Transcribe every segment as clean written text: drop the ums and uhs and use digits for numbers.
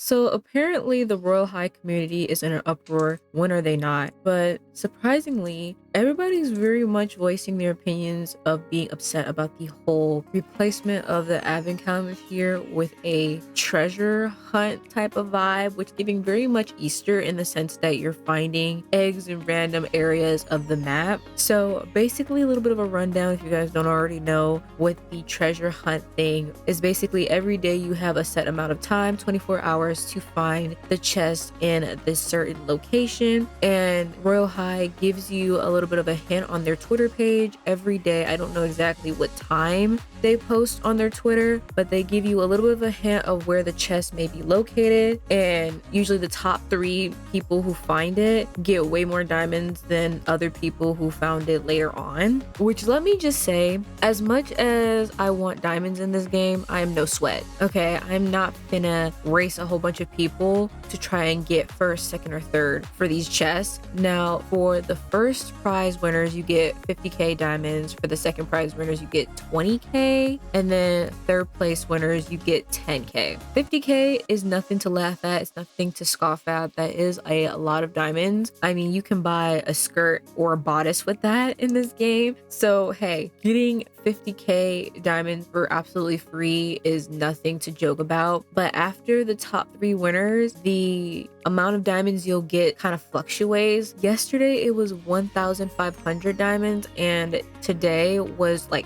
So apparently the Royal High community is in an uproar. When are they not? But surprisingly, everybody's very much voicing their opinions of being upset about the whole replacement of the advent calendar here with a treasure hunt type of vibe, which giving very much Easter in the sense that you're finding eggs in random areas of the map. So basically a little bit of a rundown if you guys don't already know what the treasure hunt thing is. Basically every day you have a set amount of time, 24 hours to find the chest in this certain location, and Royal High gives you a little bit of a hint on their Twitter page every day. I don't know exactly what time they post on their Twitter, but they give you a little bit of a hint of where the chest may be located, and usually the top 3 people who find it get way more diamonds than other people who found it later on. Which, let me just say, as much as I want diamonds in this game, I am no sweat. Okay, I'm not gonna race a whole bunch of people to try and get first, second, or third for these chests. Now, for the first prize winners, you get 50k diamonds. For the second prize winners, you get 20k, and then third place winners, you get 10k. 50k is nothing to laugh at. It's nothing to scoff at. That is a lot of diamonds. I mean, you can buy a skirt or a bodice with that in this game. So hey, getting 50k diamonds for absolutely free is nothing to joke about. But after the top 3 winners, the amount of diamonds you'll get kind of fluctuates. Yesterday it was 1,500 diamonds, and today was like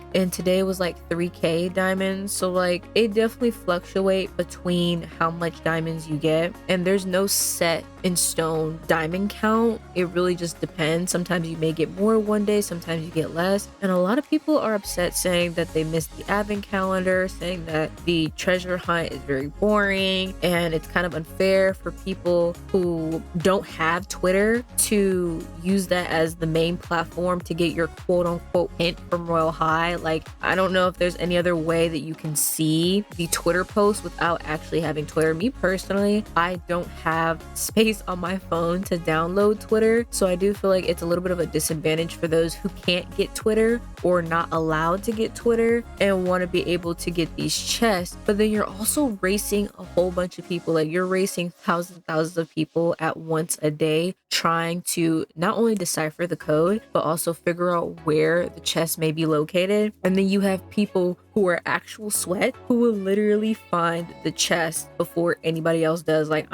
3k diamonds. So like it definitely fluctuates between how much diamonds you get, and there's no set in stone diamond count. It really just depends. Sometimes you may get more one day, sometimes you get less. And a lot of people are upset, saying that they missed the advent calendar, saying that the treasure hunt is very boring and it's kind of unfair for people who don't have Twitter to use that as the main platform to get your quote unquote hint from Royal High. Like, I don't know if there's any other way that you can see the Twitter post without actually having Twitter. Me personally, I don't have space on my phone to download Twitter, so I do feel like it's a little bit of a disadvantage for those who can't get Twitter or not allowed to get Twitter and want to be able to get these chests. But then you're also racing a whole bunch of people. Like, you're racing thousands of people at once a day, trying to not only decipher the code but also figure out where the chest may be located. And then you have people who are actual sweat who will literally find the chest before anybody else does. Like,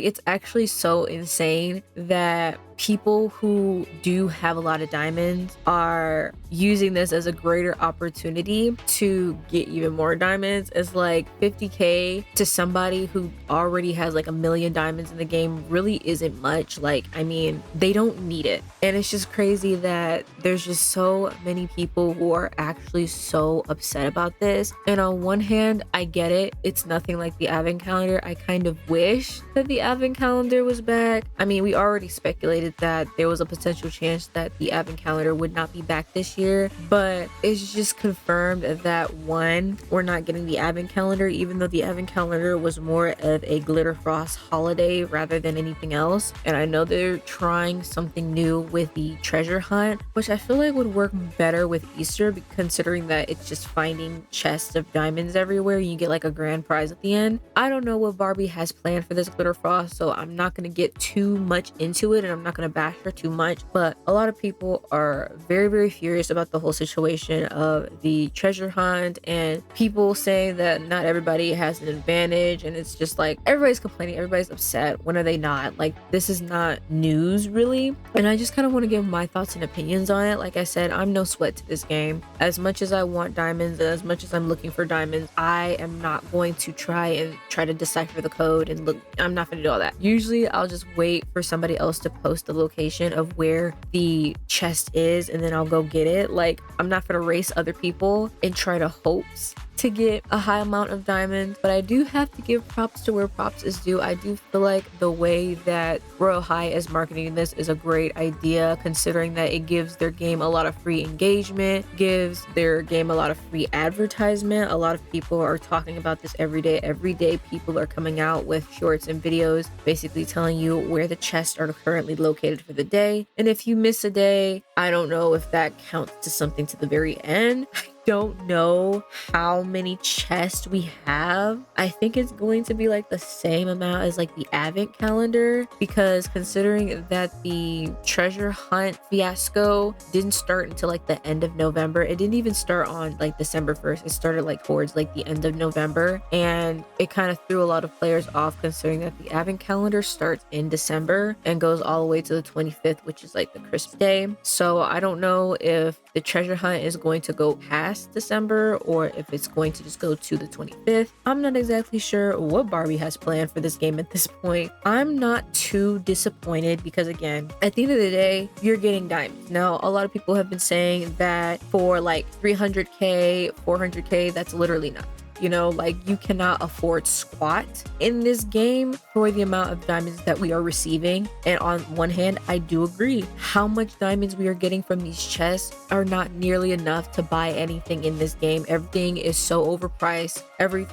it's actually so insane that people who do have a lot of diamonds are using this as a greater opportunity to get even more diamonds. It's like 50k to somebody who already has like a million diamonds in the game really isn't much. Like, I mean, they don't need it. And it's just crazy that there's just so many people who are actually so upset about this. And on one hand, I get it. It's nothing like the advent calendar. I kind of wish that the advent calendar was back. I mean, we already speculated that there was a potential chance that the advent calendar would not be back this year, but it's just confirmed that one, we're not getting the advent calendar, even though the advent calendar was more of a glitter frost holiday rather than anything else. And I know they're trying something new with the treasure hunt, which I feel like would work better with Easter, considering that it's just finding chests of diamonds everywhere and you get like a grand prize at the end. I don't know what Barbie has planned for this glitter frost, so I'm not going to get too much into it and I'm not going to bash her too much. But a lot of people are very furious about the whole situation of the treasure hunt, and people saying that not everybody has an advantage, and it's just like everybody's complaining, everybody's upset. When are they not? Like, this is not news really, and I just kind of want to give my thoughts and opinions on it. Like I said, I'm no sweat to this game. As much as I want diamonds and as much as I'm looking for diamonds, I am not going to try to decipher the code and look. I'm not going to do all that. Usually I'll just wait for somebody else to post the location of where the chest is and then I'll go get it. Like, I'm not going to race other people and try to hopes to get a high amount of diamonds. But I do have to give props to where props is due. I do feel like the way that Royal High is marketing this is a great idea, considering that it gives their game a lot of free engagement, gives their game a lot of free advertisement. A lot of people are talking about this every day. Every day people are coming out with shorts and videos basically telling you where the chests are currently located for the day. And if you miss a day, I don't know if that counts to something to the very end. don't know how many chests we have. I think it's going to be like the same amount as like the advent calendar, because considering that the treasure hunt fiasco didn't start until like the end of November. It didn't even start on like December 1st. It started like towards like the end of November, and it kind of threw a lot of players off considering that the advent calendar starts in December and goes all the way to the 25th, which is like the Christmas day. So I don't know if the treasure hunt is going to go past December or if it's going to just go to the 25th. I'm not exactly sure what Barbie has planned for this game at this point. I'm not too disappointed because, again, at the end of the day, you're getting diamonds. Now, a lot of people have been saying that for like 300k, 400k, that's literally nothing. You know, like you cannot afford squat in this game for the amount of diamonds that we are receiving. And on one hand, I do agree. How much diamonds we are getting from these chests are not nearly enough to buy anything in this game. Everything is so overpriced. Every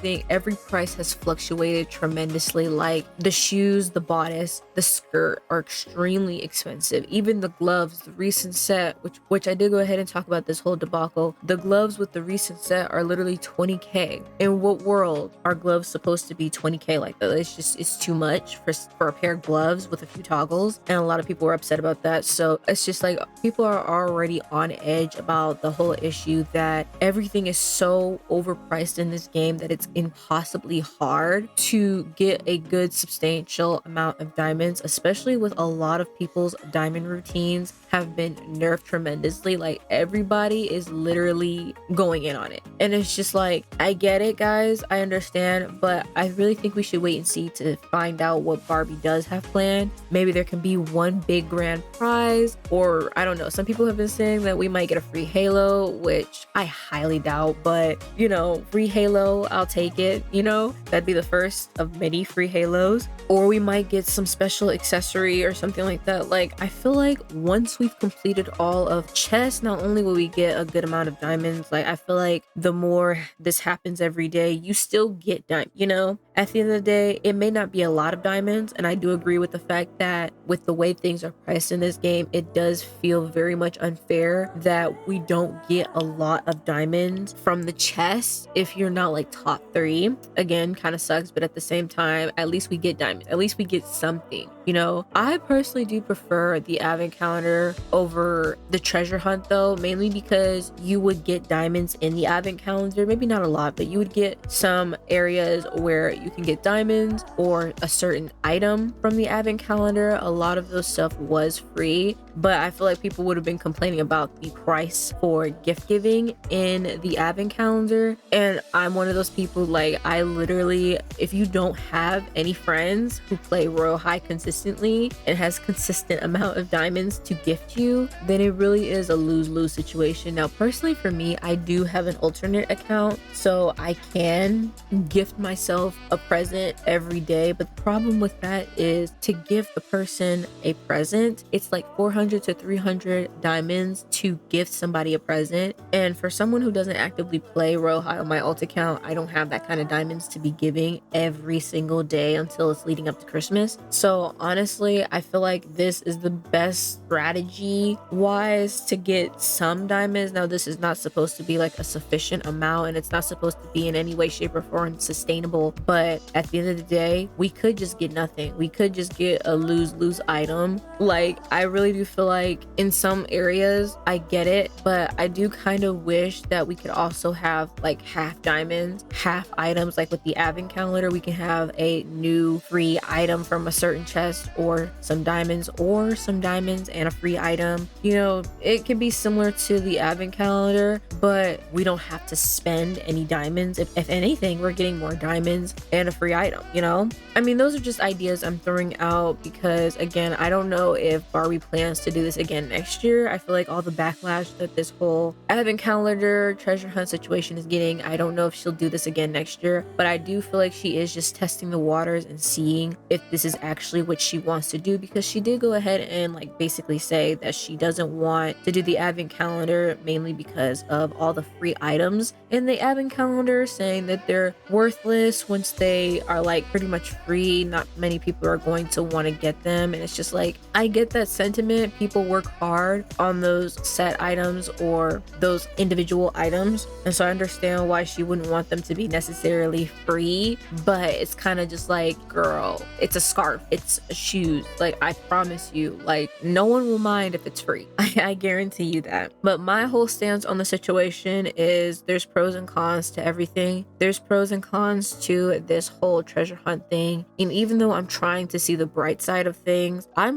price has fluctuated tremendously. Like the shoes, the bodice, the skirt are extremely expensive. Even the gloves, the recent set, which I did go ahead and talk about this whole debacle. The gloves with the recent set are literally 20k. In what world are gloves supposed to be 20k like that? It's too much for a pair of gloves with a few toggles, and a lot of people were upset about that. So it's just like people are already on edge about the whole issue that everything is so overpriced in this game that it's impossibly hard to get a good substantial amount of diamonds, especially with a lot of people's diamond routines have been nerfed tremendously. Like everybody is literally going in on it, and it's just like, I get it, guys, I understand, but I really think we should wait and see to find out what Barbie does have planned. Maybe there can be one big grand prize, or I don't know, some people have been saying that we might get a free Halo, which I highly doubt, but you know, free Halo, I'll take it. You know, that'd be the first of many free Halos. Or we might get some special accessory or something like that. Like, I feel like once we've completed all of chests, not only will we get a good amount of diamonds, like I feel like the more this happens every day, you still get diamonds. You know, at the end of the day, it may not be a lot of diamonds, and I do agree with the fact that with the way things are priced in this game, it does feel very much unfair that we don't get a lot of diamonds from the chest if you're not like top 3. Again, kind of sucks, but at the same time, at least we get diamonds. At least we get something. You know, I personally do prefer the advent calendar over the treasure hunt though, mainly because you would get diamonds in the advent calendar. Maybe not a lot, but you would get some areas where you can get diamonds or a certain item from the advent calendar. A lot of those stuff was free, but I feel like people would have been complaining about the price for gift giving in the advent calendar. And I'm one of those people, like, I literally, if you don't have any friends who play Royal High consistently and has consistent amount of diamonds to gift you, then it really is a lose-lose situation. Now, personally for me, I do have an alternate account, so I can gift myself a present every day. But the problem with that is to give the person a present, it's like 400 to 300 diamonds to gift somebody a present. And for someone who doesn't actively play Royal High on my alt account, I don't have that kind of diamonds to be giving every single day until it's leading up to Christmas. So honestly, I feel like this is the best strategy wise to get some diamonds. Now, this is not supposed to be like a sufficient amount, and it's not supposed to be in any way, shape, or form sustainable. But at the end of the day, we could just get nothing. We could just get a lose-lose item. Like, I really do feel like in some areas, I get it, but I do kind of wish that we could also have like half diamonds, half items. Like with the advent calendar, we can have a new free item from a certain chest, or some diamonds and a free item. You know, it can be similar to the advent calendar, but we don't have to spend any diamonds. If anything, we're getting more diamonds and a free item, you know? I mean, those are just ideas I'm throwing out because, again, I don't know if Barbie plans to do this again next year. I feel like all the backlash that this whole advent calendar treasure hunt situation is getting, I don't know if she'll do this again next year, but I do feel like she is just testing the waters and seeing if this is actually what she wants to do, because she did go ahead and like basically say that she doesn't want to do the advent calendar mainly because of all the free items in the advent calendar, saying that they're worthless once they are like pretty much free, not many people are going to want to get them. And it's just like, I get that sentiment. People work hard on those set items or those individual items. And so I understand why she wouldn't want them to be necessarily free, but it's kind of just like, girl, it's a scarf, it's shoes. Like, I promise you, like, no one will mind if it's free. I guarantee you that. But my whole stance on the situation is there's pros and cons to everything. There's pros and cons to this whole treasure hunt thing. And even though I'm trying to see the bright side of things, I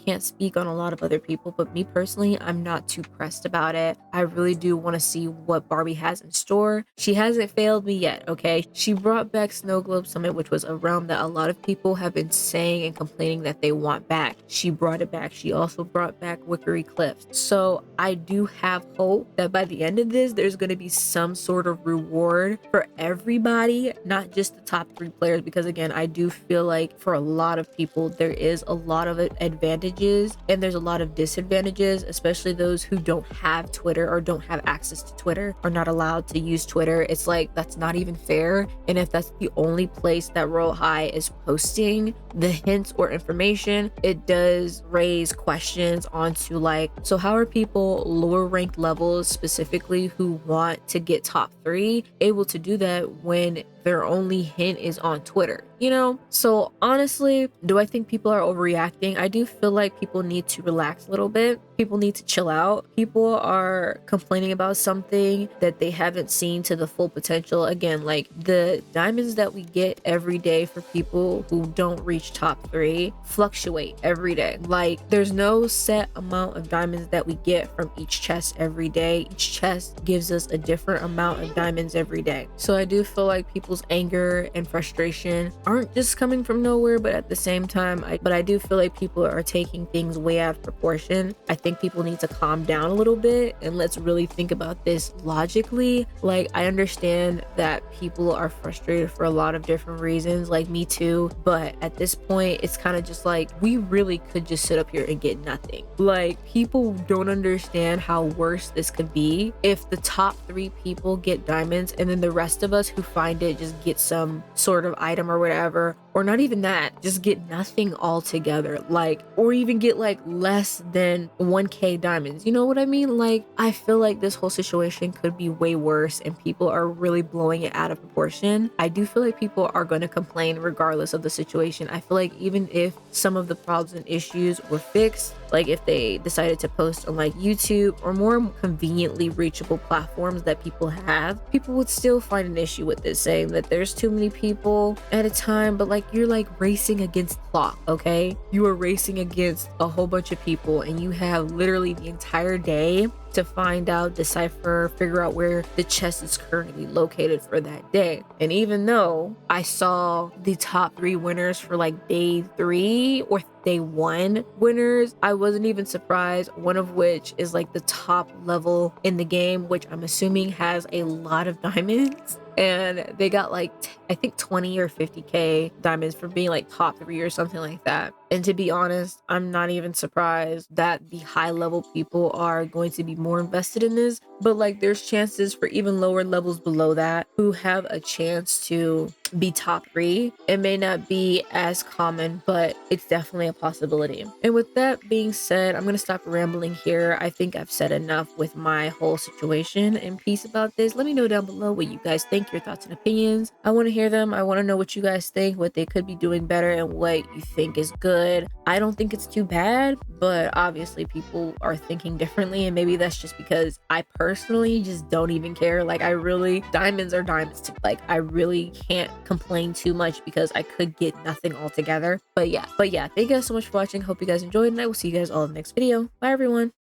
can't speak on a lot of other people, but me personally, I'm not too pressed about it. I really do want to see what Barbie has in store. She hasn't failed me yet, okay? She brought back Snow Globe Summit, which was a realm that a lot of people have been saying and complaining that they want back. She brought it back. She also brought back Wickery Cliffs. So I do have hope that by the end of this, there's going to be some sort of reward for everybody, not just the top 3 players, because again, I do feel like for a lot of people, there is a lot of advantages and there's a lot of disadvantages, especially those who don't have Twitter or don't have access to Twitter, are not allowed to use Twitter. It's like, that's not even fair. And if that's the only place that Royal High is posting the hints or information, it does raise questions onto like, so how are people lower ranked levels specifically who want to get top 3 able to do that when their only hint is on Twitter, you know? So honestly, do I think people are overreacting? I do feel like people need to relax a little bit. People need to chill out. People are complaining about something that they haven't seen to the full potential. Again, like the diamonds that we get every day for people who don't reach top 3 fluctuate every day. Like there's no set amount of diamonds that we get from each chest every day. Each chest gives us a different amount of diamonds every day. So I do feel like people's anger and frustration aren't just coming from nowhere, but at the same time, I do feel like people are taking things way out of proportion. I think people need to calm down a little bit and let's really think about this logically. Like, I understand that people are frustrated for a lot of different reasons, like me too, but at this point, it's kind of just like, we really could just sit up here and get nothing. Like, people don't understand how worse this could be if the top 3 people get diamonds and then the rest of us who find it just get some sort of item or whatever, or not even that, just get nothing altogether, like, or even get like less than 1k diamonds, you know what I mean? Like, I feel like this whole situation could be way worse and people are really blowing it out of proportion. I do feel like people are going to complain regardless of the situation. I feel like even if some of the problems and issues were fixed, like if they decided to post on like YouTube or more conveniently reachable platforms that people have, people would still find an issue with this, saying that there's too many people at a time. But like, you're like racing against clock, okay? You are racing against a whole bunch of people and you have literally the entire day to find out, decipher, figure out where the chest is currently located for that day. And even though I saw the top 3 winners for like day 3 or day 1 winners, I wasn't even surprised, one of which is like the top level in the game, which I'm assuming has a lot of diamonds. And they got like, I think 20 or 50k diamonds for being like top 3 or something like that. And to be honest, I'm not even surprised that the high level people are going to be more invested in this. But like, there's chances for even lower levels below that who have a chance to be top 3. It may not be as common, but it's definitely a possibility. And with that being said, I'm going to stop rambling here. I think I've said enough with my whole situation and piece about this. Let me know down below what you guys think, your thoughts and opinions. I want to hear them. I want to know what you guys think, what they could be doing better, and what you think is good. I don't think it's too bad, but obviously people are thinking differently, and maybe that's just because I personally just don't even care. Like, diamonds are diamonds to me. Like, I really can't complain too much because I could get nothing altogether. But yeah, thank you guys so much for watching. Hope you guys enjoyed, and I will see you guys all in the next video. Bye everyone.